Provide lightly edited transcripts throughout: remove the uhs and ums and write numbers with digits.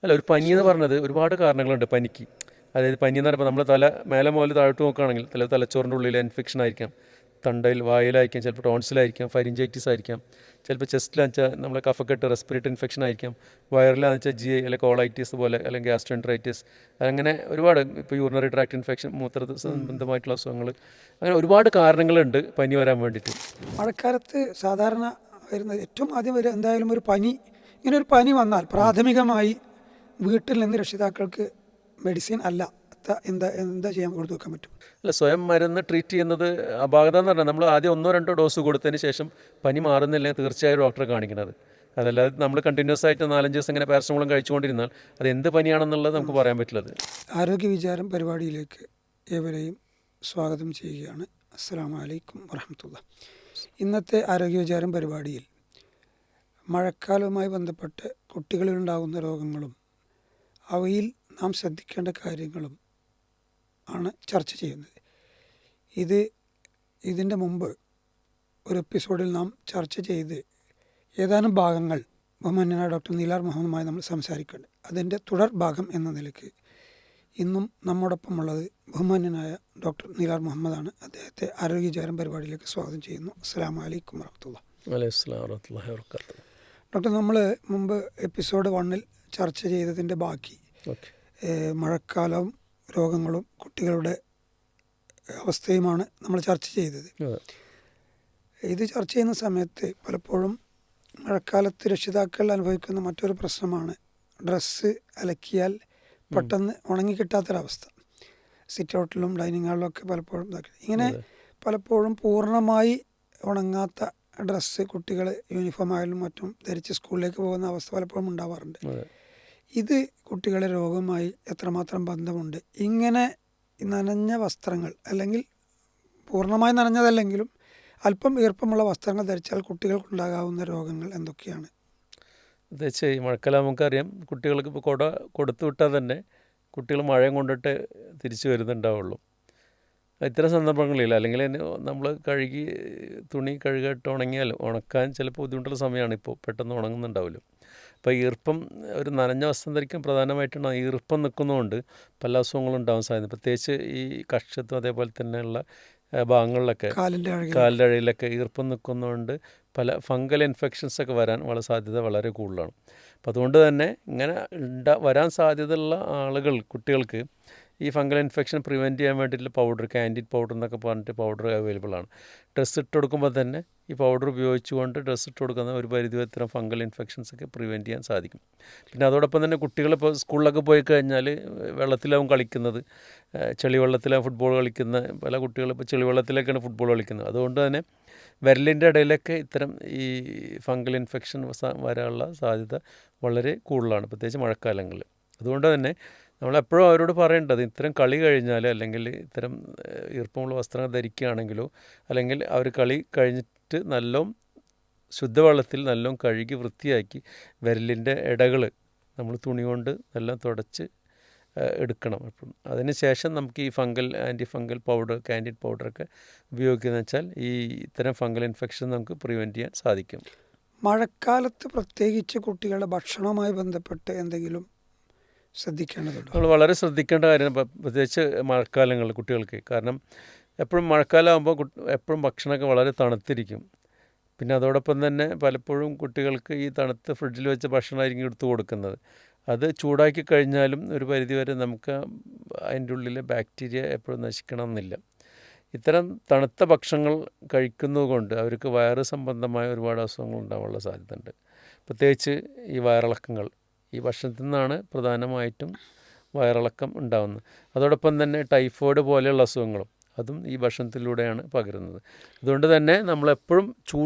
അല്ല, ഒരു പനി എന്ന് പറഞ്ഞത് ഒരുപാട് കാരണങ്ങളുണ്ട് പനിക്ക്. അതായത് പനി എന്ന് പറയുമ്പോൾ നമ്മൾ മേലെ മുതൽ താഴോട്ട് നോക്കുകയാണെങ്കിൽ തലച്ചോറിൻ്റെ ഉള്ളിൽ ഇൻഫെക്ഷൻ ആയിരിക്കാം, തൊണ്ടയിൽ വായിലായിരിക്കാം, ചിലപ്പോൾ ടോൺസിലായിരിക്കാം, ഫരിഞ്ചൈറ്റിസ് ആയിരിക്കാം, ചിലപ്പോൾ ചെസ്റ്റിലാണെന്ന് വെച്ചാൽ നമ്മളെ കഫക്കെട്ട് റെസ്പിറേറ്ററി ഇൻഫെക്ഷൻ ആയിരിക്കാം, വയറിലാണെന്ന് വെച്ചാൽ GI അല്ലെങ്കിൽ കോളൈറ്റിസ് പോലെ അല്ലെങ്കിൽ ഗ്യാസ്ട്രോഎൻട്രൈറ്റിസ്, അങ്ങനെ ഒരുപാട്, ഇപ്പോൾ യൂറിനറി ട്രാക്ട് ഇൻഫെക്ഷൻ, മൂത്ര സംബന്ധമായിട്ടുള്ള അസുഖങ്ങൾ, അങ്ങനെ ഒരുപാട് കാരണങ്ങളുണ്ട് പനി വരാൻ വേണ്ടിയിട്ട്. മഴക്കാലത്ത് സാധാരണ വരുന്നത് ഏറ്റവും ആദ്യം വരും എന്തായാലും ഒരു പനി. ഇങ്ങനെ ഒരു പനി വന്നാൽ പ്രാഥമികമായി വീട്ടിൽ നിന്ന് രക്ഷിതാക്കൾക്ക് മെഡിസിൻ അല്ല എന്താ എന്താ ചെയ്യാൻ കൊടുത്തു വെക്കാൻ പറ്റും? അല്ല, സ്വയം മരുന്ന് ട്രീറ്റ് ചെയ്യുന്നത് അപാകത എന്ന് പറഞ്ഞാൽ നമ്മൾ ആദ്യം 1-2 ഡോസ് കൊടുത്തതിന് ശേഷം പനി മാറുന്നില്ലെങ്കിൽ തീർച്ചയായും ഡോക്ടറെ കാണിക്കുന്നത്. അതല്ലാതെ നമ്മൾ കണ്ടിന്യൂസ് ആയിട്ട് 4-5 ദിവസം ഇങ്ങനെ പാരസറ്റമോളും കഴിച്ചുകൊണ്ടിരുന്നാൽ അത് എന്ത് പനിയാണെന്നുള്ളത് നമുക്ക് പറയാൻ പറ്റില്ലത്. ആരോഗ്യ വിചാരം പരിപാടിയിലേക്ക് ഏവരെയും സ്വാഗതം ചെയ്യുകയാണ്. അസ്സലാമു അലൈക്കും വറഹ്മത്തുള്ളാഹി. ഇന്നത്തെ ആരോഗ്യ വിചാരം പരിപാടിയിൽ മഴക്കാലവുമായി ബന്ധപ്പെട്ട് കുട്ടികളിലുണ്ടാകുന്ന രോഗങ്ങളും അവയിൽ നാം ശ്രദ്ധിക്കേണ്ട കാര്യങ്ങളും ആണ് ചർച്ച ചെയ്യുന്നത്. ഇതിൻ്റെ മുമ്പ് ഒരു എപ്പിസോഡിൽ നാം ചർച്ച ചെയ്ത് ഏതാനും ഭാഗങ്ങൾ ബഹുമാന്യനായ ഡോക്ടർ നിലാർ മുഹമ്മദുമായി നമ്മൾ സംസാരിക്കുന്നുണ്ട്. അതിൻ്റെ തുടർ ഭാഗം എന്ന നിലയ്ക്ക് ഇന്നും നമ്മോടൊപ്പമുള്ളത് ബഹുമാന്യനായ ഡോക്ടർ നിലാർ മുഹമ്മദാണ്. അദ്ദേഹത്തെ ആരോഗ്യ വിചാരം പരിപാടിയിലേക്ക് സ്വാഗതം ചെയ്യുന്നു. അസ്സലാമു അലൈക്കും വറഹ്മത്തുള്ളാഹി. വലൈക്കും വറഹ്മത്തുള്ളാഹി വബറകാതുഹു. ഡോക്ടർ, നമ്മൾ മുമ്പ് എപ്പിസോഡ് 1 ചർച്ച ചെയ്തതിൻ്റെ ബാക്കി മഴക്കാലവും രോഗങ്ങളും കുട്ടികളുടെ അവസ്ഥയുമാണ് നമ്മൾ ചർച്ച ചെയ്തത്. ഇത് ചർച്ച ചെയ്യുന്ന സമയത്ത് പലപ്പോഴും മഴക്കാലത്ത് രക്ഷിതാക്കൾ അനുഭവിക്കുന്ന മറ്റൊരു പ്രശ്നമാണ് ഡ്രസ്സ് അലക്കിയാൽ പെട്ടെന്ന് ഉണങ്ങിക്കിട്ടാത്തൊരവസ്ഥ. സിറ്റ് ഔട്ടിലും ഡൈനിങ് ഹാളിലും ഒക്കെ പലപ്പോഴും ഇങ്ങനെ പലപ്പോഴും പൂർണ്ണമായി ഉണങ്ങാത്ത ഡ്രസ്സ് കുട്ടികൾ യൂണിഫോം ആയാലും മറ്റും ധരിച്ച് സ്കൂളിലേക്ക് പോകുന്ന അവസ്ഥ പലപ്പോഴും ഉണ്ടാവാറുണ്ട്. ഇത് കുട്ടികളെ രോഗവുമായി എത്രമാത്രം ബന്ധമുണ്ട്? ഇങ്ങനെ നനഞ്ഞ വസ്ത്രങ്ങൾ, അല്ലെങ്കിൽ പൂർണ്ണമായി നനഞ്ഞതല്ലെങ്കിലും അല്പം ഈർപ്പമുള്ള വസ്ത്രങ്ങൾ ധരിച്ചാൽ കുട്ടികൾക്കുണ്ടാകാവുന്ന രോഗങ്ങൾ എന്തൊക്കെയാണ്? പ്രത്യേകിച്ച് ഈ മഴക്കാലം നമുക്കറിയാം, കുട്ടികൾക്ക് ഇപ്പോൾ കുട കൊടുത്തു വിട്ടാൽ തന്നെ കുട്ടികൾ മഴയും കൊണ്ടിട്ട് തിരിച്ചു വരുന്നുണ്ടാവുള്ളൂ. ഇത്തരം സന്ദർഭങ്ങളില്ല, അല്ലെങ്കിൽ നമ്മൾ തുണി കഴുകിയിട്ട് ഉണങ്ങിയാൽ ഉണക്കാൻ ചിലപ്പോൾ ബുദ്ധിമുട്ടുള്ള സമയമാണ്. ഇപ്പോൾ പെട്ടെന്ന് ഉണങ്ങുന്നുണ്ടാവില്ല. അപ്പോൾ ഈർപ്പം, ഒരു നനഞ്ഞ വസ്ത്രം ധരിക്കാൻ പ്രധാനമായിട്ടാണ് ഈർപ്പം നിൽക്കുന്നതുകൊണ്ട് പല അസുഖങ്ങളും ഉണ്ടാകാൻ സാധ്യത. പ്രത്യേകിച്ച് ഈ കക്ഷത്തും അതേപോലെ തന്നെയുള്ള ഭാഗങ്ങളിലൊക്കെ, കാലിൻ്റെ അഴയിലൊക്കെ ഈർപ്പം നിൽക്കുന്നതുകൊണ്ട് പല ഫംഗൽ ഇൻഫെക്ഷൻസൊക്കെ വരാൻ സാധ്യത വളരെ കൂടുതലാണ്. അപ്പം അതുകൊണ്ട് തന്നെ ഇങ്ങനെ വരാൻ സാധ്യതയുള്ള കുട്ടികൾക്ക് ഈ ഫംഗൽ ഇൻഫെക്ഷൻ പ്രിവെൻറ്റ് ചെയ്യാൻ വേണ്ടിയിട്ടുള്ള പൗഡർ, കാൻഡിഡ് പൗഡർ എന്നൊക്കെ പറഞ്ഞിട്ട് പൗഡർ അവൈലബിൾ ആണ്. ഡ്രസ്സ് ഇട്ട് കൊടുക്കുമ്പോൾ തന്നെ ഈ പൗഡർ ഉപയോഗിച്ചുകൊണ്ട് ഡ്രസ്സ് ഇട്ട് കൊടുക്കുന്ന ഒരു പരിധിവരെ ഇത്തരം ഫംഗൽ ഇൻഫെക്ഷൻസൊക്കെ പ്രിവെൻറ്റ് ചെയ്യാൻ സാധിക്കും. പിന്നെ അതോടൊപ്പം തന്നെ കുട്ടികളിപ്പോൾ സ്കൂളിലൊക്കെ പോയി കഴിഞ്ഞാൽ വെള്ളത്തിലാവും കളിക്കുന്നത്, ചെളിവെള്ളത്തിലാവും ഫുട്ബോൾ കളിക്കുന്ന പല കുട്ടികളും ഇപ്പോൾ ചെളിവെള്ളത്തിലേക്കാണ് ഫുട്ബോൾ കളിക്കുന്നത്. അതുകൊണ്ട് തന്നെ വിരലിൻ്റെ ഇടയിലൊക്കെ ഇത്തരം ഈ ഫംഗൽ ഇൻഫെക്ഷൻ വരാനുള്ള സാധ്യത വളരെ കൂടുതലാണ്, പ്രത്യേകിച്ച് മഴക്കാലങ്ങളിൽ. അതുകൊണ്ട് തന്നെ നമ്മളെപ്പോഴും അവരോട് പറയേണ്ടത്, ഇത്തരം കളി കഴിഞ്ഞാൽ അല്ലെങ്കിൽ ഇത്തരം ഈർപ്പമുള്ള വസ്ത്രങ്ങൾ ധരിക്കുകയാണെങ്കിലോ, അല്ലെങ്കിൽ അവർ കളി കഴിഞ്ഞിട്ട് ശുദ്ധവെള്ളത്തിൽ നല്ലോണം കഴുകി വൃത്തിയാക്കി വിരലിൻ്റെ ഇടകൾ നമ്മൾ തുണി കൊണ്ട് നല്ല തുടച്ച് എടുക്കണം. അപ്പം അതിന് ശേഷം നമുക്ക് ഈ ആൻറ്റി ഫംഗൽ പൗഡർ, കാൻഡിഡ് പൗഡറൊക്കെ ഉപയോഗിക്കുകയെന്ന് വെച്ചാൽ ഈ ഇത്തരം ഫംഗൽ ഇൻഫെക്ഷൻ നമുക്ക് പ്രിവെൻറ്റ് ചെയ്യാൻ സാധിക്കും. മഴക്കാലത്ത് പ്രത്യേകിച്ച് കുട്ടികളുടെ ഭക്ഷണവുമായി ബന്ധപ്പെട്ട് എന്തെങ്കിലും ശ്രദ്ധിക്കേണ്ടതുണ്ട്? നമ്മൾ വളരെ ശ്രദ്ധിക്കേണ്ട കാര്യമാണ്, പ്രത്യേകിച്ച് മഴക്കാലങ്ങളിൽ കുട്ടികൾക്ക്. കാരണം എപ്പോഴും മഴക്കാലമാകുമ്പോൾ എപ്പോഴും ഭക്ഷണമൊക്കെ വളരെ തണുത്തിരിക്കും. പിന്നെ അതോടൊപ്പം തന്നെ പലപ്പോഴും കുട്ടികൾക്ക് ഈ തണുത്ത് ഫ്രിഡ്ജിൽ വെച്ച ഭക്ഷണമായിരിക്കും എടുത്തു കൊടുക്കുന്നത്. അത് ചൂടാക്കി കഴിഞ്ഞാലും ഒരു പരിധിവരെ നമുക്ക് അതിൻ്റെ ഉള്ളിലെ ബാക്ടീരിയ എപ്പോഴും നശിക്കണമെന്നില്ല. ഇത്തരം തണുത്ത ഭക്ഷണങ്ങൾ കഴിക്കുന്നത് കൊണ്ട് അവർക്ക് വയറ് സംബന്ധമായ ഒരുപാട് അസുഖങ്ങൾ ഉണ്ടാകാനുള്ള സാധ്യതയുണ്ട്. പ്രത്യേകിച്ച് ഈ വയറിളക്കങ്ങൾ ഈ ഭക്ഷണത്തിൽ നിന്നാണ് പ്രധാനമായിട്ടും വയറിളക്കം ഉണ്ടാകുന്നത്. അതോടൊപ്പം തന്നെ ടൈഫോയിഡ് പോലെയുള്ള അസുഖങ്ങളും അതും ഈ ഭക്ഷണത്തിലൂടെയാണ് പകരുന്നത്. അതുകൊണ്ട് തന്നെ നമ്മളെപ്പോഴും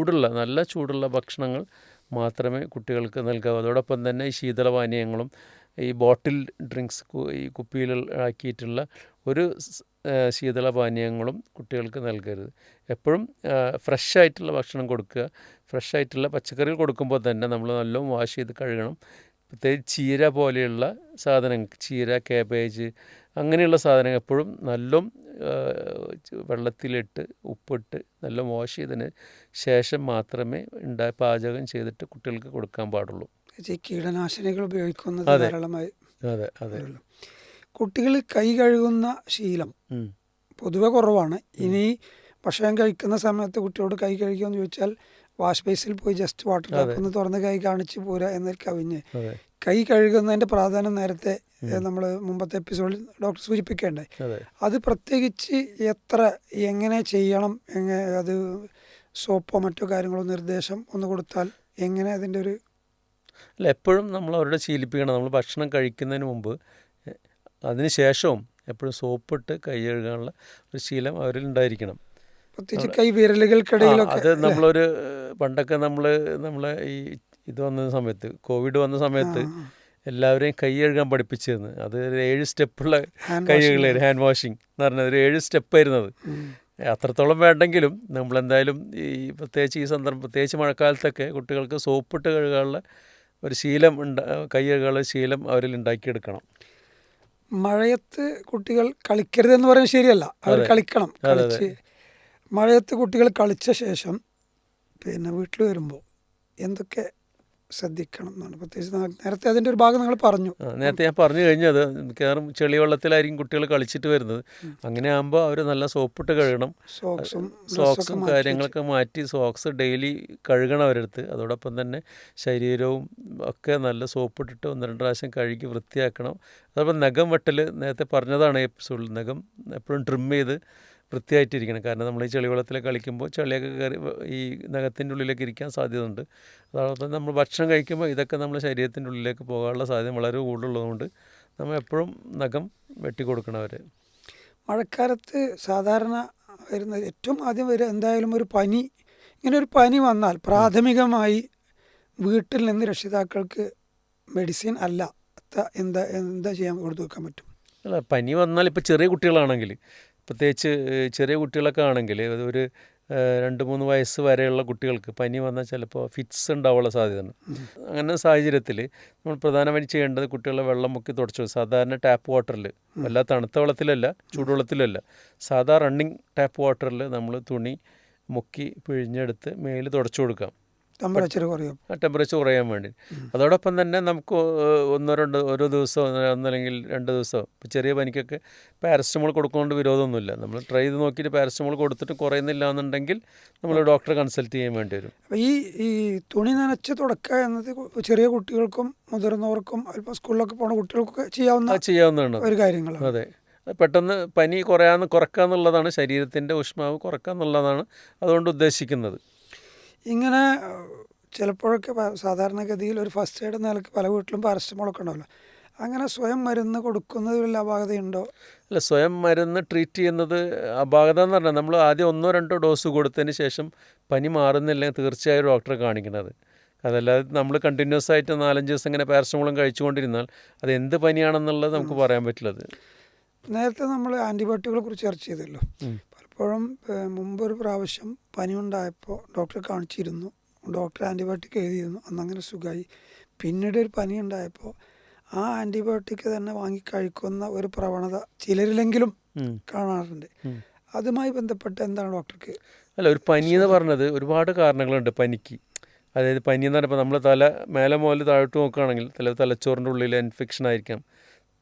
നല്ല ചൂടുള്ള ഭക്ഷണങ്ങൾ മാത്രമേ കുട്ടികൾക്ക് നൽകാവൂ. അതോടൊപ്പം തന്നെ ഈ ശീതളപാനീയങ്ങളും ഈ ബോട്ടിൽ ഡ്രിങ്ക്സ്, ഈ കുപ്പിയിൽ ആക്കിയിട്ടുള്ള ഒരു ശീതളപാനീയങ്ങളും കുട്ടികൾക്ക് നൽകരുത്. എപ്പോഴും ഫ്രഷായിട്ടുള്ള ഭക്ഷണം കൊടുക്കുക. ഫ്രഷായിട്ടുള്ള പച്ചക്കറികൾ കൊടുക്കുമ്പോൾ തന്നെ നമ്മൾ നല്ലോണം വാഷ് ചെയ്ത് കഴുകണം. പ്രത്യേകിച്ച് ചീര പോലെയുള്ള സാധനങ്ങൾ, ചീര, കാബേജ് അങ്ങനെയുള്ള സാധനങ്ങൾ എപ്പോഴും നല്ലോണം വെള്ളത്തിലിട്ട് ഉപ്പിട്ട് നല്ല വാഷ് ചെയ്തതിന് ശേഷം മാത്രമേ പാചകം ചെയ്തിട്ട് കുട്ടികൾക്ക് കൊടുക്കാൻ പാടുള്ളൂ. ഈ കീടനാശിനികൾ ഉപയോഗിക്കുന്നത് അതെ ധാരാളമായി അതെ അതെ വരുമല്ലോ. കുട്ടികൾ കൈ കഴുകുന്ന ശീലം ഉം, പൊതുവെ കുറവാണ്. ഉം, ഇനി ഭക്ഷണം കഴിക്കുന്ന സമയത്ത് കുട്ടിയോട് കൈ കഴുകുമെന്ന് ചോദിച്ചാൽ വാഷ് ബേസിൽ പോയി ജസ്റ്റ് വാട്ടർ ടാപ്പ് അതെ ഒന്ന് തുറന്ന് കൈ കാണിച്ച് പോരാ എന്നതിൽ കവിഞ്ഞ് അതെ കൈ കഴുകുന്നതിൻ്റെ പ്രാധാന്യം നേരത്തെ ഉം, നമ്മൾ മുമ്പത്തെ എപ്പിസോഡിൽ ഡോക്ടർ സൂചിപ്പിക്കേണ്ടായി. അതെ അത് പ്രത്യേകിച്ച് എത്ര എങ്ങനെ ചെയ്യണം, അത് സോപ്പോ മറ്റോ കാര്യങ്ങളോ നിർദ്ദേശം ഒന്ന് കൊടുത്താൽ എങ്ങനെ അതിൻ്റെ ഒരു അല്ല, എപ്പോഴും നമ്മൾ അവരുടെ ശീലിപ്പിക്കണം. നമ്മൾ ഭക്ഷണം കഴിക്കുന്നതിന് മുമ്പ് അതിന് ശേഷവും എപ്പോഴും സോപ്പിട്ട് കൈ കഴുകാനുള്ള ഒരു ശീലം അവരിൽ ഉണ്ടായിരിക്കണം. പ്രത്യേകിച്ച് നമ്മൾ കൈ വിരലുകൾക്കിടയിലൊക്കെ അത് അല്ലേ? നമ്മളൊരു പണ്ടൊക്കെ നമ്മളെ ഈ ഇത് വന്ന സമയത്ത്, കോവിഡ് വന്ന സമയത്ത് എല്ലാവരെയും കൈ കഴുകാൻ പഠിപ്പിച്ചിരുന്നു. അത് ഒരു 7 സ്റ്റെപ്പുള്ള ഹാൻഡ് കൈ വാഷിംഗ്. കഴുകലായിരുന്നു, ഹാൻഡ് വാഷിംഗ് എന്ന് പറഞ്ഞത് ഒരു 7 സ്റ്റെപ്പായിരുന്നത്. അത്രത്തോളം വേണ്ടെങ്കിലും നമ്മളെന്തായാലും ഈ പ്രത്യേകിച്ച് ഈ സന്ദർഭം, പ്രത്യേകിച്ച് മഴക്കാലത്തൊക്കെ കുട്ടികൾക്ക് സോപ്പിട്ട് കഴുകാനുള്ള ഒരു ശീലം കൈ കഴുകാനുള്ള ശീലം അവരിൽ ഉണ്ടാക്കിയെടുക്കണം. മഴയത്ത് കുട്ടികൾ കളിക്കരുതെന്ന് പറയുന്നത് ശരിയല്ല. അവർ അതെ കളിക്കണം. അതെ അതെ കളിച്ച് മഴയത്ത് കുട്ടികൾ കളിച്ച ശേഷം പിന്നെ വീട്ടിൽ വരുമ്പോൾ എന്തൊക്കെ ശ്രദ്ധിക്കണം എന്നാണ്. പ്രത്യേകിച്ച് നേരത്തെ അതിൻ്റെ ഒരു ഭാഗം നിങ്ങൾ പറഞ്ഞു. നേരത്തെ ഞാൻ പറഞ്ഞു കഴിഞ്ഞത് മിക്കവാറും ചെളിവെള്ളത്തിലായിരിക്കും കുട്ടികൾ കളിച്ചിട്ട് വരുന്നത്. അങ്ങനെ ആകുമ്പോൾ അവർ നല്ല സോപ്പിട്ട് കഴുകണം. സോക്സും ഡ്രസ്സൊക്കെ സോക്സും മാറ്റി വെച്ച് കാര്യങ്ങളൊക്കെ മാറ്റി സോക്സ് ഡെയിലി കഴുകണം അവരെടുത്ത്. അതോടൊപ്പം തന്നെ ശരീരവും ഒക്കെ നല്ല സോപ്പിട്ടിട്ട് 1-2 പ്രാവശ്യം കഴുകി വൃത്തിയാക്കണം. അതോടൊപ്പം നഖം വെട്ടൽ നേരത്തെ പറഞ്ഞതാണ് എപ്പിസോഡിൽ. നഖം എപ്പോഴും ട്രിം ചെയ്ത് വൃത്തിയായിട്ടിരിക്കണം. കാരണം നമ്മൾ ഈ ചെളിവെള്ളത്തിൽ കളിക്കുമ്പോൾ ചളിയൊക്കെ കയറി ഈ നഖത്തിൻ്റെ ഉള്ളിലേക്ക് ഇരിക്കാൻ സാധ്യതയുണ്ട്. അതോടൊപ്പം നമ്മൾ ഭക്ഷണം കഴിക്കുമ്പോൾ ഇതൊക്കെ നമ്മുടെ ശരീരത്തിൻ്റെ ഉള്ളിലേക്ക് പോകാനുള്ള സാധ്യത വളരെ കൂടുതലുള്ളതുകൊണ്ട് നമ്മൾ എപ്പോഴും നഖം വെട്ടിക്കൊടുക്കണം അവർ. മഴക്കാലത്ത് സാധാരണ വരുന്ന ഏറ്റവും ആദ്യം വരിക എന്തായാലും ഒരു പനി. ഇങ്ങനെ ഒരു പനി വന്നാൽ പ്രാഥമികമായി വീട്ടിൽ നിന്ന് രക്ഷിതാക്കൾക്ക് മെഡിസിൻ അല്ല എന്താ എന്താ ചെയ്യാൻ കൊടുത്തു വെക്കാൻ പറ്റും? അല്ല, പനി വന്നാൽ ഇപ്പോൾ ചെറിയ കുട്ടികളാണെങ്കിൽ, പ്രത്യേകിച്ച് ചെറിയ കുട്ടികളൊക്കെ ആണെങ്കിൽ, ഒരു 2-3 വയസ്സ് വരെയുള്ള കുട്ടികൾക്ക് പനി വന്നാൽ ചിലപ്പോൾ ഫിറ്റ്സ് ഉണ്ടാവാനുള്ള സാധ്യതയുണ്ട്. അങ്ങനെ സാഹചര്യത്തിൽ നമ്മൾ പ്രധാനമായും ചെയ്യേണ്ടത് കുട്ടികളെ വെള്ളം മുക്കി തുടച്ചു. സാധാരണ ടാപ്പ് വാട്ടറിൽ, വല്ല തണുത്ത വെള്ളത്തിലല്ല, ചൂടുവെള്ളത്തിലല്ല, സാധാ റണ്ണിങ് ടാപ്പ് വാട്ടറിൽ നമ്മൾ തുണി മുക്കി പിഴിഞ്ഞെടുത്ത് മേല് തുടച്ചു കൊടുക്കാം, ടെമ്പറേച്ചർ കുറയും. ആ ടെമ്പറേച്ചർ കുറയാൻ വേണ്ടി. അതോടൊപ്പം തന്നെ നമുക്ക് ഓരോ ദിവസമോ ഒന്നല്ലെങ്കിൽ 2 ദിവസമോ, ഇപ്പോൾ ചെറിയ പനിക്കൊക്കെ പാരസ്റ്റമോൾ കൊടുക്കുന്നതുകൊണ്ട് വിരോധമൊന്നുമില്ല. നമ്മൾ ട്രൈ ചെയ്ത് നോക്കിയിട്ട് പാരസ്റ്റമോൾ കൊടുത്തിട്ട് കുറയുന്നില്ല എന്നുണ്ടെങ്കിൽ നമ്മൾ ഡോക്ടറെ കൺസൾട്ട് ചെയ്യാൻ വേണ്ടി വരും. അപ്പോൾ ഈ തുണി നനച്ച് തുടക്കുക എന്നത് ചെറിയ കുട്ടികൾക്കും മുതിർന്നവർക്കും അല്പം സ്കൂളിലൊക്കെ പോകുന്ന കുട്ടികൾക്കൊക്കെ ചെയ്യാവുന്നതാണ് ഒരു കാര്യങ്ങളാണ്. അതെ, പെട്ടെന്ന് പനി കുറക്കുക എന്നുള്ളതാണ്, ശരീരത്തിൻ്റെ ഊഷ്മാവ് കുറക്കുക എന്നുള്ളതാണ് അതുകൊണ്ട് ഉദ്ദേശിക്കുന്നത്. ഇങ്ങനെ ചിലപ്പോഴൊക്കെ സാധാരണഗതിയിൽ ഒരു ഫസ്റ്റ് എയ്ഡ് നിലക്ക് പല വീട്ടിലും പാരസ്റ്റമോളൊക്കെ ഉണ്ടാവില്ല. അങ്ങനെ സ്വയം മരുന്ന് കൊടുക്കുന്നതിൽ വല്ല അപാകതയുണ്ടോ? അല്ല, സ്വയം മരുന്ന് ട്രീറ്റ് ചെയ്യുന്നത് അപാകത എന്ന് പറഞ്ഞാൽ നമ്മൾ ആദ്യം 1-2 ഡോസ് കൊടുത്തതിന് ശേഷം പനി മാറുന്നില്ലെങ്കിൽ തീർച്ചയായും ഡോക്ടറെ കാണിക്കുന്നത്. അതല്ലാതെ നമ്മൾ കണ്ടിന്യൂസ് ആയിട്ട് 4-5 ദിവസം ഇങ്ങനെ പാരസ്റ്റമോളും കഴിച്ചുകൊണ്ടിരുന്നാൽ അത് എന്ത് പനിയാണെന്നുള്ളത് നമുക്ക് പറയാൻ പറ്റില്ലത്. നേരത്തെ നമ്മൾ ആൻറ്റിബയോട്ടിക്കുകളെ കുറിച്ച് ചർച്ച ചെയ്തല്ലോ. പലപ്പോഴും മുമ്പൊരു പ്രാവശ്യം പനി ഉണ്ടായപ്പോൾ ഡോക്ടറെ കാണിച്ചിരുന്നു. ഡോക്ടർ ആൻറ്റിബയോട്ടിക് എഴുതിയിരുന്നു. അന്നങ്ങനെ സുഖമായി. പിന്നീട് ഒരു പനി ഉണ്ടായപ്പോൾ ആ ആൻറ്റിബയോട്ടിക് തന്നെ വാങ്ങി കഴിക്കുന്ന ഒരു പ്രവണത ചിലരിലെങ്കിലും കാണാറുണ്ട്. അതുമായി ബന്ധപ്പെട്ട് എന്താണ് ഡോക്ടർക്ക്? അല്ല, ഒരു പനി എന്ന് പറഞ്ഞത് ഒരുപാട് കാരണങ്ങളുണ്ട് പനിക്ക്. അതായത് പനി എന്ന് പറഞ്ഞപ്പോൾ നമ്മൾ മേലെ മുതൽ താഴോട്ട് നോക്കുകയാണെങ്കിൽ തലച്ചോറിൻ്റെ ഉള്ളിൽ ഇൻഫെക്ഷൻ ആയിരിക്കാം,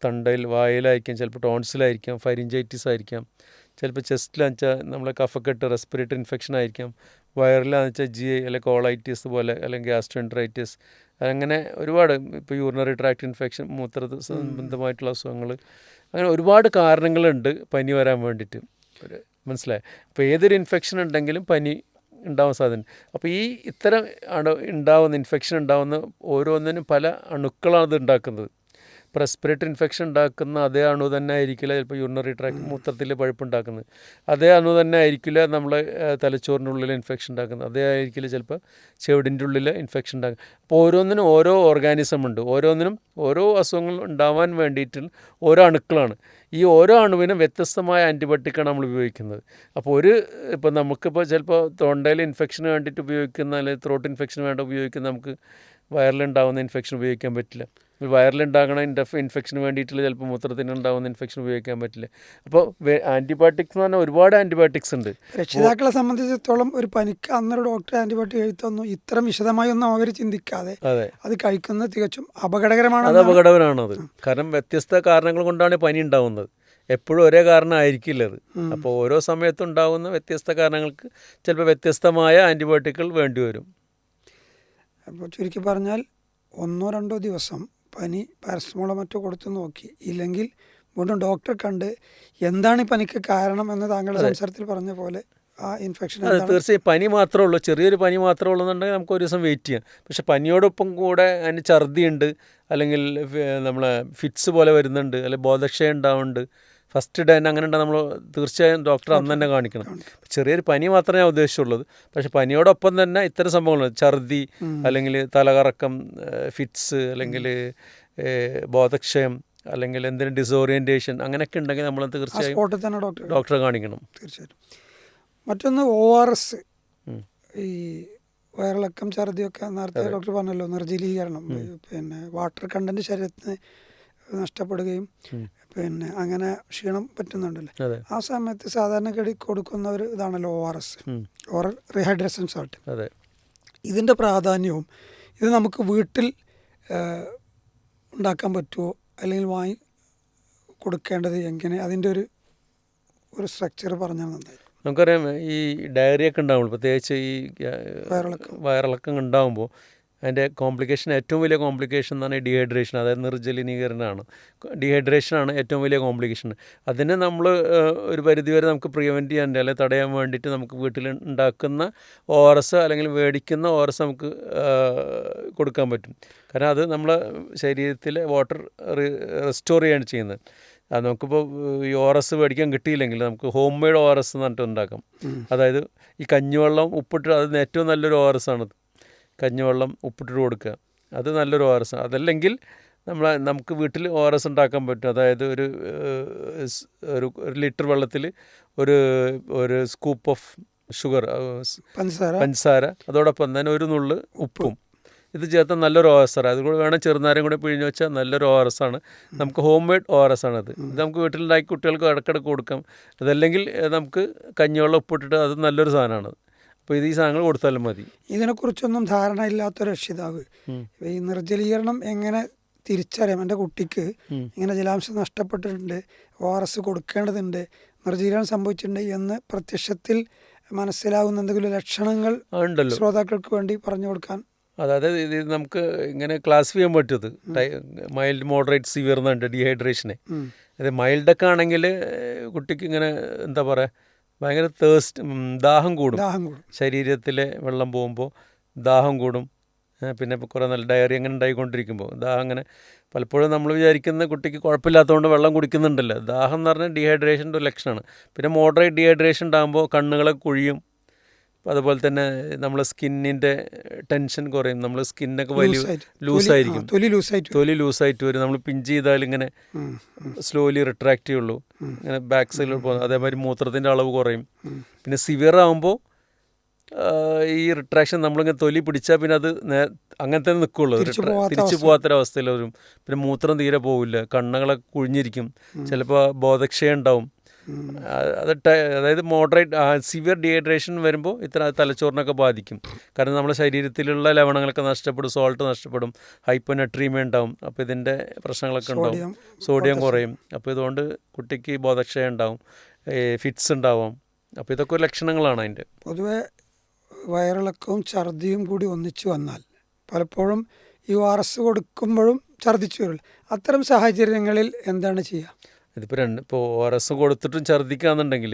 തൊണ്ടയിൽ വായിലായിരിക്കാം, ചിലപ്പോൾ ടോൺസിലായിരിക്കാം, ഫരിഞ്ചൈറ്റിസ് ആയിരിക്കാം, ചിലപ്പോൾ ചെസ്റ്റിലാണെന്ന് വെച്ചാൽ നമ്മളെ കഫക്കെട്ട് റെസ്പിറേറ്ററി ഇൻഫെക്ഷൻ ആയിരിക്കാം, വയറിലാണെന്ന് വെച്ചാൽ GI അല്ലെങ്കിൽ കോളൈറ്റിസ് പോലെ അല്ലെങ്കിൽ ഗ്യാസ്ട്രോഎൻട്രൈറ്റിസ്, അങ്ങനെ ഒരുപാട്, ഇപ്പോൾ യൂറിനറി ട്രാക്ട് ഇൻഫെക്ഷൻ, മൂത്ര സംബന്ധമായിട്ടുള്ള അസുഖങ്ങൾ, അങ്ങനെ ഒരുപാട് കാരണങ്ങളുണ്ട് പനി വരാൻ വേണ്ടിയിട്ട്. മനസ്സിലായി? അപ്പോൾ ഏതൊരു ഇൻഫെക്ഷൻ ഉണ്ടെങ്കിലും പനി ഉണ്ടാവാൻ സാധ്യത. അപ്പോൾ ഈ ഇത്തരം ഇൻഫെക്ഷൻ ഉണ്ടാകുന്ന ഓരോന്നിനും പല അണുക്കളാണ് ഇത് ഉണ്ടാക്കുന്നത്. ഇപ്പോൾ റെസ്പിറേറ്ററി ഇൻഫെക്ഷൻ ഉണ്ടാക്കുന്ന അതേ അണു തന്നെ ആയിരിക്കില്ല ചിലപ്പോൾ യൂറിനറി ട്രാക്ട് മൂത്രത്തിൽ പഴുപ്പുണ്ടാക്കുന്നത്, അതേ അണു തന്നെ ആയിരിക്കില്ല നമ്മളെ തലച്ചോറിൻ്റെ ഉള്ളിൽ ഇൻഫെക്ഷൻ ഉണ്ടാക്കുന്നത്, അതേ ആയിരിക്കില്ല ചിലപ്പോൾ ചെവിടിൻ്റെ ഉള്ളിൽ ഇൻഫെക്ഷൻ ഉണ്ടാക്കുക. അപ്പോൾ ഓരോന്നിനും ഓരോ ഓർഗാനിസം ഉണ്ട്, ഓരോന്നിനും ഓരോ അസുഖങ്ങൾ ഉണ്ടാവാൻ വേണ്ടിയിട്ട് ഓരോ അണുക്കളാണ്. ഈ ഓരോ അണുവിനും വ്യത്യസ്തമായ ആൻറ്റിബയോട്ടിക്കാണ് നമ്മൾ ഉപയോഗിക്കുന്നത്. അപ്പോൾ ഇപ്പോൾ നമുക്കിപ്പോൾ ചിലപ്പോൾ തൊണ്ടയിൽ ഇൻഫെക്ഷന് വേണ്ടിയിട്ട് ഉപയോഗിക്കുന്ന അല്ലെങ്കിൽ ത്രോട്ട് ഇൻഫെക്ഷന് വേണ്ടി ഉപയോഗിക്കുന്ന നമുക്ക് വയറിലുണ്ടാകുന്ന ഇൻഫെക്ഷൻ ഉപയോഗിക്കാൻ പറ്റില്ല. വയറിലുണ്ടാകുന്ന ഇൻഫെക്ഷന് വേണ്ടിയിട്ടുള്ള ചിലപ്പോൾ മൂത്രത്തിനുണ്ടാകുന്ന ഇൻഫെക്ഷൻ ഉപയോഗിക്കാൻ പറ്റില്ല. അപ്പോൾ ആൻറ്റിബയോട്ടിക്സ് എന്ന് പറഞ്ഞാൽ ഒരുപാട് ആൻറ്റിബയോട്ടിക്സ് ഉണ്ട്. രക്ഷിതാക്കളെ സംബന്ധിച്ചിടത്തോളം ഒരു പനിക്ക് അന്നൊരു ഡോക്ടർ ആൻറ്റിബയോട്ടിക് എഴുത്തൊന്നും ഇത്ര വിശദമായി ഒന്നും അവർ ചിന്തിക്കാതെ അത് കഴിക്കുന്നത് തികച്ചും അപകടകരമാണ്. അത് അപകടകരമാണത്. കാരണം വ്യത്യസ്ത കാരണങ്ങൾ കൊണ്ടാണ് പനി ഉണ്ടാകുന്നത്. എപ്പോഴും ഒരേ കാരണമായിരിക്കില്ല അത്. അപ്പോൾ ഓരോ സമയത്തും ഉണ്ടാകുന്ന വ്യത്യസ്ത കാരണങ്ങൾക്ക് ചിലപ്പോൾ വ്യത്യസ്തമായ ആൻറ്റിബയോട്ടിക്കുകൾ വേണ്ടി വരും. അപ്പോൾ ചുരുക്കി പറഞ്ഞാൽ 1-2 ദിവസം പനി പാരസറ്റമോളോ മറ്റോ കൊടുത്തു നോക്കി, ഇല്ലെങ്കിൽ വീണ്ടും ഡോക്ടറെ കണ്ട് എന്താണ് ഈ പനിക്ക് കാരണം എന്ന് താങ്കളുടെ സംസാരത്തിൽ പറഞ്ഞ പോലെ ആ ഇൻഫെക്ഷൻ തീർച്ചയായും പനി മാത്രമേ ഉള്ളൂ, ചെറിയൊരു പനി മാത്രമേ ഉള്ളൂ എന്നുണ്ടെങ്കിൽ നമുക്ക് ഒരു ദിവസം വെയിറ്റ് ചെയ്യാം. പക്ഷെ പനിയോടൊപ്പം കൂടെ അതിന് ഛർദിയുണ്ട്, അല്ലെങ്കിൽ നമ്മളെ ഫിറ്റ്സ് പോലെ വരുന്നുണ്ട്, അല്ലെങ്കിൽ ബോധക്ഷയം ഉണ്ടാവുന്നുണ്ട്, ഫസ്റ്റ് ഡേ തന്നെ അങ്ങനെ ഉണ്ടെങ്കിൽ നമ്മൾ തീർച്ചയായും ഡോക്ടറെ അന്ന് തന്നെ കാണിക്കണം. ചെറിയൊരു പനി മാത്രമേ ഞാൻ ഉദ്ദേശിച്ചുള്ളത്. പക്ഷെ പനിയോടൊപ്പം തന്നെ ഇത്തരം സംഭവങ്ങളുണ്ട്, ഛർദി അല്ലെങ്കിൽ തലകറക്കം, ഫിറ്റ്സ് അല്ലെങ്കിൽ ബോധക്ഷയം അല്ലെങ്കിൽ എന്തെങ്കിലും ഡിസോറിയൻറ്റേഷൻ അങ്ങനെയൊക്കെ ഉണ്ടെങ്കിൽ നമ്മൾ തീർച്ചയായും ഡോക്ടറെ കാണിക്കണം. തീർച്ചയായിട്ടും. മറ്റൊന്ന് ORS, ഈ വയറിളക്കം ഛർദിയൊക്കെ നേരത്തെ ഡോക്ടർ പറഞ്ഞല്ലോ, നിർജ്ജലീകരണം, പിന്നെ വാട്ടർ കണ്ടന്റ് ശരീരത്തിന് നഷ്ടപ്പെടുകയും പിന്നെ അങ്ങനെ ക്ഷീണം പറ്റുന്നുണ്ടല്ലോ. ആ സമയത്ത് സാധാരണഗതി കൊടുക്കുന്ന ഒരു ഇതാണല്ലോ ORS, ഓറൽ റീഹൈഡ്രേഷൻ സാൾട്ട്. ഇതിൻ്റെ പ്രാധാന്യവും ഇത് നമുക്ക് വീട്ടിൽ ഉണ്ടാക്കാൻ പറ്റുമോ അല്ലെങ്കിൽ വാങ്ങി കൊടുക്കേണ്ടത് എങ്ങനെ, അതിൻ്റെ ഒരു സ്ട്രക്ചർ പറഞ്ഞാൽ നന്നായി. നമുക്കറിയാം ഈ ഡയറിയ ഒക്കെ ഉണ്ടാകുമ്പോൾ, പ്രത്യേകിച്ച് ഈ വയറിളക്കം ഉണ്ടാകുമ്പോൾ അതിൻ്റെ കോംപ്ലിക്കേഷൻ, ഏറ്റവും വലിയ കോംപ്ലിക്കേഷൻ എന്ന് പറഞ്ഞാൽ ഡീഹൈഡ്രേഷൻ, അതായത് നിർജ്ജലീകരണമാണ്. ഡീഹൈഡ്രേഷനാണ് ഏറ്റവും വലിയ കോംപ്ലിക്കേഷൻ. അതിനെ നമ്മൾ ഒരു പരിധിവരെ നമുക്ക് പ്രിവെൻറ്റ് ചെയ്യാൻ അല്ലെങ്കിൽ തടയാൻ വേണ്ടിയിട്ട് നമുക്ക് വീട്ടിൽ ഉണ്ടാക്കുന്ന ORS അല്ലെങ്കിൽ മേടിക്കുന്ന ORS നമുക്ക് കൊടുക്കാൻ പറ്റും. കാരണം അത് നമ്മളെ ശരീരത്തിലെ വാട്ടർ റെസ്റ്റോർ ചെയ്യാണ് ചെയ്യുന്നത്. അത് നമുക്കിപ്പോൾ ഈ ORS മേടിക്കാൻ കിട്ടിയില്ലെങ്കിൽ നമുക്ക് ഹോം മെയ്ഡ് ORS എന്ന് പറഞ്ഞിട്ട് ഉണ്ടാക്കാം. അതായത് ഈ കഞ്ഞിവെള്ളം ഉപ്പിട്ട്, അത് ഏറ്റവും നല്ലൊരു ORS ആണത്. കഞ്ഞിവെള്ളം ഉപ്പിട്ടിട്ട് കൊടുക്കുക, അത് നല്ലൊരു ORS. അതല്ലെങ്കിൽ നമുക്ക് വീട്ടിൽ ORS ഉണ്ടാക്കാൻ പറ്റും. അതായത് ഒരു ലിറ്റർ വെള്ളത്തിൽ ഒരു സ്കൂപ്പ് ഓഫ് ഷുഗർ, പഞ്ചസാര, അതോടൊപ്പം തന്നെ ഒരു നുള്ള് ഉപ്പും ഇത് ചേർത്ത നല്ലൊരു ORS ആണ്. അതുകൂടെ വേണം ചെറുനാരം കൂടെ പിഴിഞ്ഞ് വെച്ചാൽ നല്ലൊരു ORS ആണ്. നമുക്ക് ഹോം മെയ്ഡ് ORS ആണത്. ഇത് നമുക്ക് വീട്ടിലുണ്ടാക്കി കുട്ടികൾക്ക് ഇടയ്ക്കിടയ്ക്ക് കൊടുക്കാം. അതല്ലെങ്കിൽ നമുക്ക് കഞ്ഞിവെള്ളം ഉപ്പിട്ടിട്ട് അത് നല്ലൊരു സാധനമാണ്. അപ്പോൾ ഇത് ഈ സാധനങ്ങൾ കൊടുത്താലും മതി. ഇതിനെക്കുറിച്ചൊന്നും ധാരണ ഇല്ലാത്ത രക്ഷിതാവ് ഈ നിർജ്ജലീകരണം എങ്ങനെ തിരിച്ചറിയാം, എൻ്റെ കുട്ടിക്ക് ഇങ്ങനെ ജലാംശം നഷ്ടപ്പെട്ടിട്ടുണ്ട്, ORS കൊടുക്കേണ്ടതുണ്ട്, നിർജ്ജലീകരണം സംഭവിച്ചിട്ടുണ്ട് എന്ന് പ്രത്യക്ഷത്തിൽ മനസ്സിലാവുന്ന എന്തെങ്കിലും ലക്ഷണങ്ങൾ ഉണ്ടല്ലോ ശ്രോതാക്കൾക്ക് വേണ്ടി പറഞ്ഞു കൊടുക്കാൻ? അതായത് ഇത് നമുക്ക് ഇങ്ങനെ ക്ലാസിഫൈ ചെയ്യാൻ പറ്റുന്നത് മൈൽഡ്, മോഡറേറ്റ്, സിവിയർ എന്നുണ്ട് ഡീഹൈഡ്രേഷനെ. അത് മൈൽഡൊക്കെ ആണെങ്കിൽ കുട്ടിക്ക് ഇങ്ങനെ എന്താ പറയുക, ഭയങ്കര ദാഹം കൂടും, ശരീരത്തിലെ വെള്ളം പോകുമ്പോൾ ദാഹം കൂടും. പിന്നെ കുറേ നല്ല ഡയറി അങ്ങനെ ഉണ്ടായിക്കൊണ്ടിരിക്കുമ്പോൾ ദാഹം അങ്ങനെ പലപ്പോഴും നമ്മൾ വിചാരിക്കുന്ന കുട്ടിക്ക് കുഴപ്പമില്ലാത്തതുകൊണ്ട് വെള്ളം കുടിക്കുന്നുണ്ടല്ലോ. ദാഹം എന്ന് പറഞ്ഞാൽ ഡീഹൈഡ്രേഷൻ്റെ ഒരു ലക്ഷണമാണ്. പിന്നെ മോഡറേറ്റ് ഡീഹൈഡ്രേഷൻ ഉണ്ടാകുമ്പോൾ കണ്ണുകളെ കുഴിയും, അതുപോലെ തന്നെ നമ്മളെ സ്കിന്നിൻ്റെ ടെൻഷൻ കുറയും, നമ്മൾ സ്കിന്നൊക്കെ വലിയ ലൂസായിരിക്കും, തൊലി ലൂസായിട്ട് വരും. നമ്മൾ പിഞ്ച് ചെയ്താൽ ഇങ്ങനെ സ്ലോലി റിട്രാക്റ്റ് ചെയ്യുള്ളൂ, ഇങ്ങനെ ബാക്ക് സൈഡിൽ പോകുന്നത്. അതേമാതിരി മൂത്രത്തിൻ്റെ അളവ് കുറയും. പിന്നെ സിവിയർ ആകുമ്പോൾ ഈ റിട്രാക്ഷൻ നമ്മളിങ്ങനെ തൊലി പിടിച്ചാൽ പിന്നെ അത് അങ്ങനെ തന്നെ നിൽക്കുള്ളൂ, തിരിച്ചു പോകാത്തൊരവസ്ഥയിൽ വരും. പിന്നെ മൂത്രം തീരെ പോവില്ല, കണ്ണുകളൊക്കെ കുഴിഞ്ഞിരിക്കും, ചിലപ്പോൾ ബോധക്ഷയം ഉണ്ടാവും. അതായത് മോഡറേറ്റ് സിവിയർ ഡീഹൈഡ്രേഷൻ വരുമ്പോൾ തലച്ചോറിനൊക്കെ ബാധിക്കും. കാരണം നമ്മുടെ ശരീരത്തിലുള്ള ലവണങ്ങളൊക്കെ നഷ്ടപ്പെടും, സോൾട്ട് നഷ്ടപ്പെടും, ഹൈപ്പോനട്രീമിയ ഉണ്ടാവും. അപ്പോൾ ഇതിൻ്റെ പ്രശ്നങ്ങളൊക്കെ ഉണ്ടാവും, സോഡിയം കുറയും. അപ്പോൾ ഇതുകൊണ്ട് കുട്ടിക്ക് ബോധക്ഷയം ഉണ്ടാവും, ഫിറ്റ്സ് ഉണ്ടാവും. അപ്പോൾ ഇതൊക്കെ ഒരു ലക്ഷണങ്ങളാണ് അതിൻ്റെ. പൊതുവെ വയറിളക്കവും ഛർദിയും കൂടി ഒന്നിച്ചു വന്നാൽ പലപ്പോഴും ഈ ORS കൊടുക്കുമ്പോഴും ഛർദിച്ചു വരില്ല. അത്തരം സാഹചര്യങ്ങളിൽ എന്താണ് ചെയ്യുക? ഇപ്പോൾ ORS കൊടുത്തിട്ടും ഛർദിക്കുകയെന്നുണ്ടെങ്കിൽ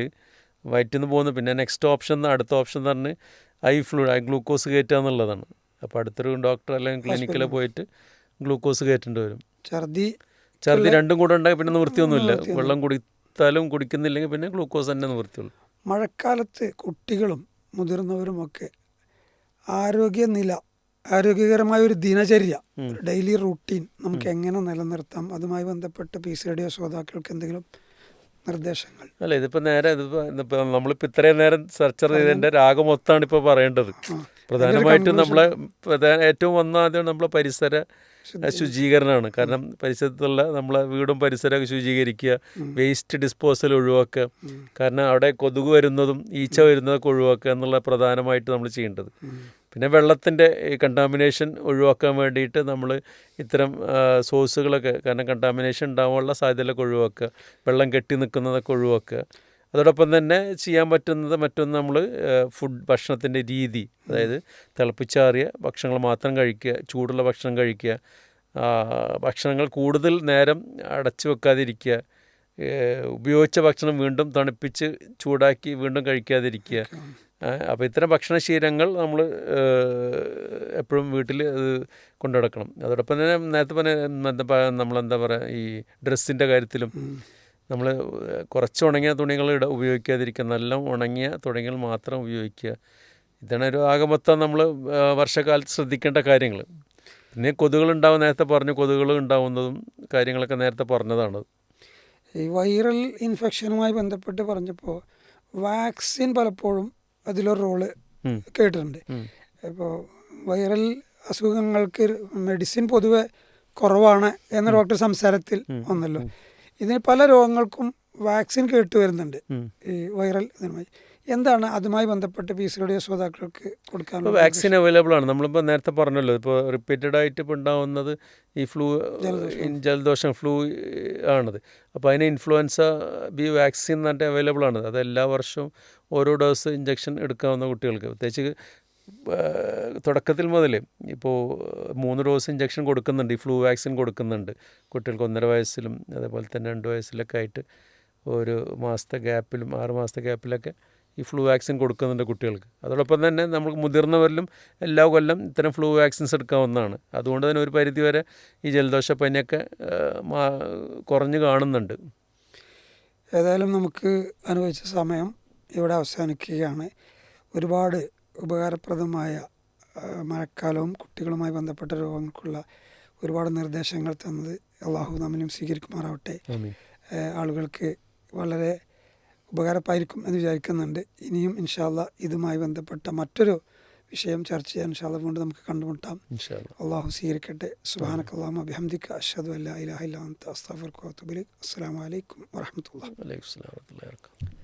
വയറ്റിൽ നിന്ന് പോകുന്നു. പിന്നെ നെക്സ്റ്റ് ഓപ്ഷൻ, അടുത്ത ഓപ്ഷൻ എന്ന് പറഞ്ഞ് ഗ്ലൂക്കോസ് കയറ്റുക എന്നുള്ളതാണ്. അപ്പോൾ അടുത്തൊരു ഡോക്ടർ അല്ലെങ്കിൽ ക്ലിനിക്കിൽ പോയിട്ട് ഗ്ലൂക്കോസ് കയറ്റേണ്ടി വരും. ഛർദി രണ്ടും കൂടെ ഉണ്ടായി പിന്നെ നിവൃത്തിയൊന്നുമില്ല. വെള്ളം കുടിത്താലും കുടിക്കുന്നില്ലെങ്കിൽ പിന്നെ ഗ്ലൂക്കോസ് തന്നെ നിവൃത്തിയുള്ളൂ. മഴക്കാലത്ത് കുട്ടികളും മുതിർന്നവരുമൊക്കെ ആരോഗ്യകരമായ ഒരു ദിനചര്യ, ഡെയിലി റൂട്ടീൻ നമുക്ക് എങ്ങനെ നിലനിർത്താം? അതുമായി ബന്ധപ്പെട്ട് പീസ് റേഡിയോ ശ്രോതാക്കൾക്ക് എന്തെങ്കിലും നിർദ്ദേശങ്ങൾ? അല്ല, ഇതിപ്പോൾ നമ്മളിപ്പോൾ ഇത്രയും നേരം ചർച്ച ചെയ്തതിൻ്റെ രാഗമൊത്താണ് ഇപ്പോൾ പറയേണ്ടത്. പ്രധാനമായിട്ടും ഏറ്റവും ഒന്നാദ്യം നമ്മളെ പരിസര ശുചീകരണമാണ്. കാരണം പരിസരത്തുള്ള നമ്മളെ വീടും പരിസരമൊക്കെ ശുചീകരിക്കുക, വേസ്റ്റ് ഡിസ്പോസൽ ഒഴിവാക്കുക. കാരണം അവിടെ കൊതുക് വരുന്നതും ഈച്ച വരുന്നതൊക്കെ ഒഴിവാക്കുക എന്നുള്ള പ്രധാനമായിട്ട് നമ്മൾ ചെയ്യേണ്ടത്. പിന്നെ വെള്ളത്തിൻ്റെ കണ്ടാമിനേഷൻ ഒഴിവാക്കാൻ വേണ്ടിയിട്ട് നമ്മൾ ഇത്തരം സോഴ്സുകളൊക്കെ, കാരണം കണ്ടാമിനേഷൻ ഉണ്ടാകാനുള്ള സാധ്യതകളൊക്കെ ഒഴിവാക്കുക, വെള്ളം കെട്ടി നിൽക്കുന്നതൊക്കെ ഒഴിവാക്കുക. അതോടൊപ്പം തന്നെ ചെയ്യാൻ പറ്റുന്നത് മറ്റൊന്ന് നമ്മൾ ഭക്ഷണത്തിൻ്റെ രീതി, അതായത് തിളപ്പിച്ചാറിയ ഭക്ഷണങ്ങൾ മാത്രം കഴിക്കുക, ചൂടുള്ള ഭക്ഷണം കഴിക്കുക, ഭക്ഷണങ്ങൾ കൂടുതൽ നേരം അടച്ചു വെക്കാതിരിക്കുക, ഉപയോഗിച്ച ഭക്ഷണം വീണ്ടും തണുപ്പിച്ച് ചൂടാക്കി വീണ്ടും കഴിക്കാതിരിക്കുക. അപ്പോൾ ഇത്തരം ഭക്ഷണശീലങ്ങൾ നമ്മൾ എപ്പോഴും വീട്ടിൽ കൊണ്ടു നടക്കണം. അതോടൊപ്പം തന്നെ നേരത്തെ പറഞ്ഞ നമ്മളെന്താ പറയുക, ഈ ഡ്രസ്സിൻ്റെ കാര്യത്തിലും നമ്മൾ കുറച്ച് ഉണങ്ങിയ തുണികൾ ഉപയോഗിക്കാതിരിക്കുക, നല്ല ഉണങ്ങിയ തുണികൾ മാത്രം ഉപയോഗിക്കുക. ഇതാണ് ഒരു ആകമൊത്തം നമ്മൾ വർഷക്കാലത്ത് ശ്രദ്ധിക്കേണ്ട കാര്യങ്ങൾ. പിന്നെ കൊതുകുകളുണ്ടാവും, നേരത്തെ പറഞ്ഞു, കൊതുകുകൾ ഉണ്ടാവുന്നതും കാര്യങ്ങളൊക്കെ നേരത്തെ പറഞ്ഞതാണ്. ഈ വൈറൽ ഇൻഫെക്ഷനുമായി ബന്ധപ്പെട്ട് പറഞ്ഞപ്പോൾ വാക്സിൻ പലപ്പോഴും അതിലൊരു റോള് കേട്ടിട്ടുണ്ട്. ഇപ്പോൾ വൈറൽ അസുഖങ്ങൾക്ക് മെഡിസിൻ പൊതുവെ കുറവാണ് എന്ന ഡോക്ടർ സംസാരത്തിൽ വന്നല്ലോ. ഇതിന് പല രോഗങ്ങൾക്കും വാക്സിൻ കേട്ടു വരുന്നുണ്ട് ഈ വൈറൽ ഇതിനുമായി. എന്താണ് അതുമായി ബന്ധപ്പെട്ട് PCOD ശ്രോതാക്കൾക്ക് കൊടുക്കാനുള്ള വാക്സിൻ അവൈലബിൾ ആണ്. നമ്മളിപ്പോൾ നേരത്തെ പറഞ്ഞല്ലോ, ഇപ്പോൾ റിപ്പീറ്റഡ് ആയിട്ട് ഇപ്പോൾ ഉണ്ടാവുന്നത് ഈ ജലദോഷം ഫ്ലൂ ആണത്. അപ്പോൾ അതിന് ഇൻഫ്ലുവൻസ ബി വാക്സിൻ എന്നിട്ട് അവൈലബിൾ ആണ്. അത് എല്ലാ വർഷവും ഓരോ ഡോസ് ഇഞ്ചക്ഷൻ എടുക്കാവുന്ന കുട്ടികൾക്ക്, പ്രത്യേകിച്ച് തുടക്കത്തിൽ മുതൽ ഇപ്പോൾ 3 ഡോസ് ഇഞ്ചക്ഷൻ കൊടുക്കുന്നുണ്ട്. ഈ ഫ്ലൂ വാക്സിൻ കൊടുക്കുന്നുണ്ട് കുട്ടികൾക്ക് 1.5 വയസ്സിലും അതേപോലെ തന്നെ 2 വയസ്സിലൊക്കെ ആയിട്ട് ഒരു മാസത്തെ ഗ്യാപ്പിലും 6 മാസത്തെ ഗ്യാപ്പിലൊക്കെ ഈ ഫ്ലൂ വാക്സിൻ കൊടുക്കുന്നുണ്ട് കുട്ടികൾക്ക്. അതോടൊപ്പം തന്നെ നമുക്ക് മുതിർന്നവരിലും എല്ലാ കൊല്ലം ഇത്തരം ഫ്ലൂ വാക്സിൻസ് എടുക്കാവുന്നതാണ്. അതുകൊണ്ട് തന്നെ ഒരു പരിധിവരെ ഈ ജലദോഷപ്പനിയൊക്കെ കുറഞ്ഞു കാണുന്നുണ്ട്. ഏതായാലും നമുക്ക് അനുവദിച്ച സമയം ഇവിടെ അവസാനിക്കുകയാണ്. ഒരുപാട് ഉപകാരപ്രദമായ മഴക്കാലവും കുട്ടികളുമായി ബന്ധപ്പെട്ട രോഗങ്ങൾക്കുള്ള ഒരുപാട് നിർദ്ദേശങ്ങൾ തന്നത് അള്ളാഹു നമ്മിലും സ്വീകരിക്കുമാറാവട്ടെ. ആളുകൾക്ക് വളരെ ഉപകാരമായിരിക്കും എന്ന് വിചാരിക്കുന്നുണ്ട്. ഇനിയും ഇൻഷാ അല്ലാഹ് ഇതുമായി ബന്ധപ്പെട്ട മറ്റൊരു വിഷയം ചർച്ച ചെയ്യാൻ ഇൻഷാ അല്ലാഹ് കൊണ്ട് നമുക്ക് കണ്ടുമുട്ടാം. അള്ളാഹു സ്വീകരിക്കട്ടെ. സുബ്ഹാനക്കല്ലാഹുമ്മ ബിഹംദിക അശ്ഹദു അല്ലാ ഇലാഹ ഇല്ലാ അൻത അസ്തഗ്ഫിറുക വഅതൂബു ഇലൈക്. അസ്സലാമു അലൈക്കും വറഹ്മത്തുള്ളാഹി.